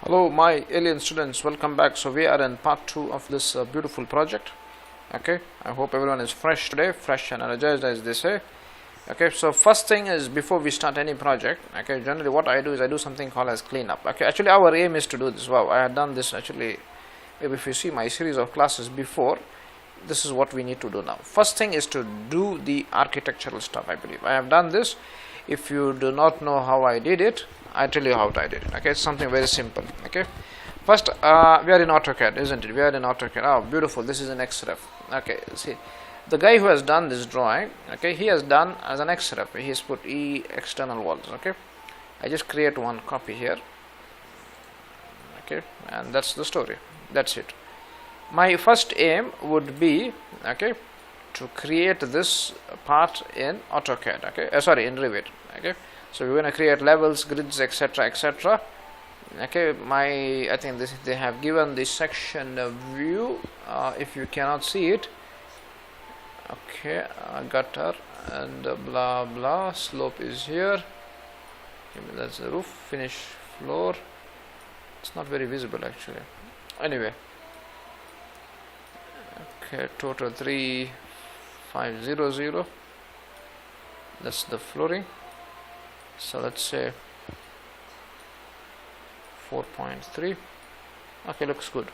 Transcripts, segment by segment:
Hello my alien students, welcome back. So we are in part 2 of this beautiful project. Okay, I hope everyone is fresh today, fresh and energized as they say. Okay, so first thing is, before we start any project, okay, generally what I do is I do something called as cleanup. Okay, actually our aim is to do this. Wow, I had done this actually. Maybe if you see my series of classes before, this is what we need to do now. First thing is to do the architectural stuff. I believe I have done this. If you do not know how I did it, I tell you how I did it. Okay, it's something very simple. Okay, first we are in AutoCAD, isn't it? We are in AutoCAD. Oh, beautiful. This is an XREF. Okay, see, the guy who has done this drawing, okay, he has done as an XREF. He has put E external walls. Okay, I just create one copy here. Okay, and that's the story. That's it. My first aim would be, okay, to create this part in AutoCAD. Okay, sorry, in Revit. Okay, so we're going to create levels, grids, etc., etc. Okay, I think they have given the section view. If you cannot see it, okay, gutter and blah blah, slope is here. Okay, that's the roof, finish floor. It's not very visible actually. Anyway, okay, total 3500. That's the flooring. So let's say 4.3. okay, looks good.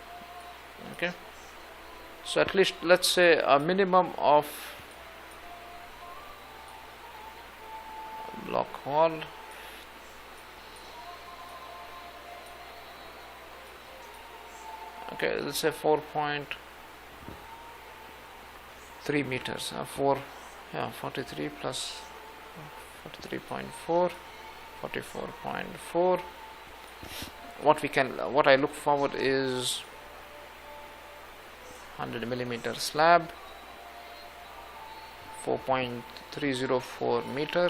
Okay, so at least let's say a minimum of block wall, okay, let's say 4.3 meters, 43 plus 43.4, 44.4. What I look forward is 100 millimeter slab, 4.304 meter.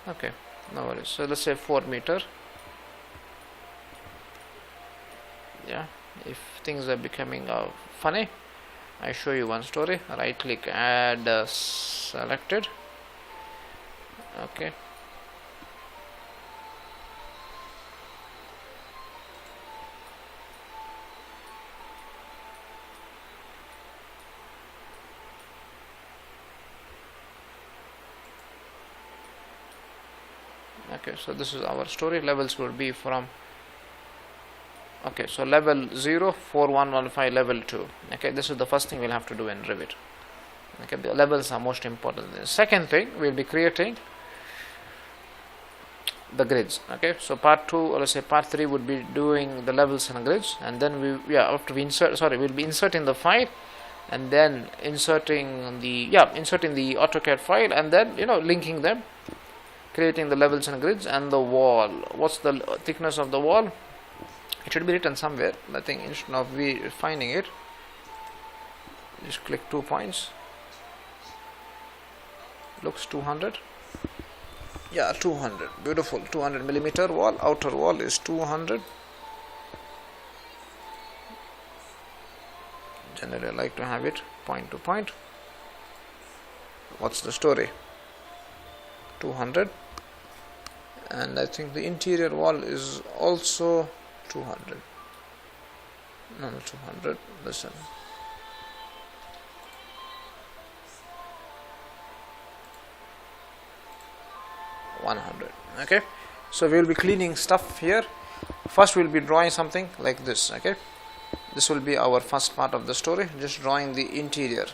Okay, no worries. So let's say 4 meter. Yeah, if things are becoming funny, I show you one story. Right click, add selected. Okay, okay, so this is our story. Levels will be from, okay, so level 0, 4115, level 2. Okay, this is the first thing we'll have to do in Revit. Okay, the levels are most important. The second thing, we'll be creating the grids. Okay, so part 2, or let's say part 3, would be doing the levels and grids, and then after we we'll be inserting the file, and then inserting the AutoCAD file, and then linking them, creating the levels and grids, and the wall. What's the thickness of the wall? It should be written somewhere. I think instead of finding it, just click 2 points. Looks 200. Yeah, 200. Beautiful. 200 millimeter wall. Outer wall is 200. Generally I like to have it point to point. What's the story? 200. And I think the interior wall is also 200. No, 200. Listen. Okay, so we will be cleaning stuff here. First we'll be drawing something like this. Okay, this will be our first part of the story, just drawing the interior.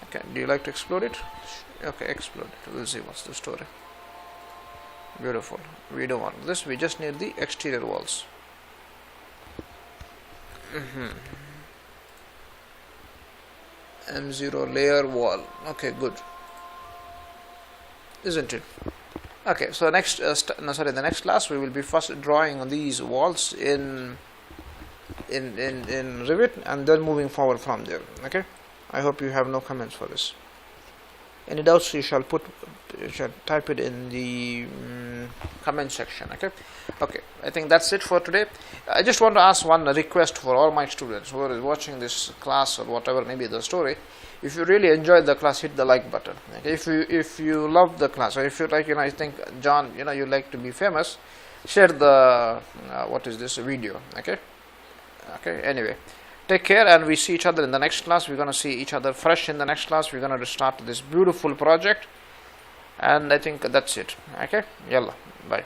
Okay, do you like to explode it? Okay, explode it. We'll see what's the story. Beautiful. We don't want this, we just need the exterior walls. M0 layer wall. Okay, good, isn't it? Okay, so next the next class we will be first drawing on these walls in Revit, and then moving forward from there. Okay, I hope you have no comments for this. Any doubts, you shall type it in the comment section. Okay, I think that's it for today. I just want to ask one request for all my students who are watching this class or whatever may be the story. If you really enjoyed the class, hit the like button. Okay? If you love the class, or if you like, I think John, you like to be famous, share the what is this video. Okay. Anyway, take care, and we see each other in the next class. We're gonna see each other fresh in the next class. We're gonna start this beautiful project, and I think that's it. Okay. Yalla. Bye.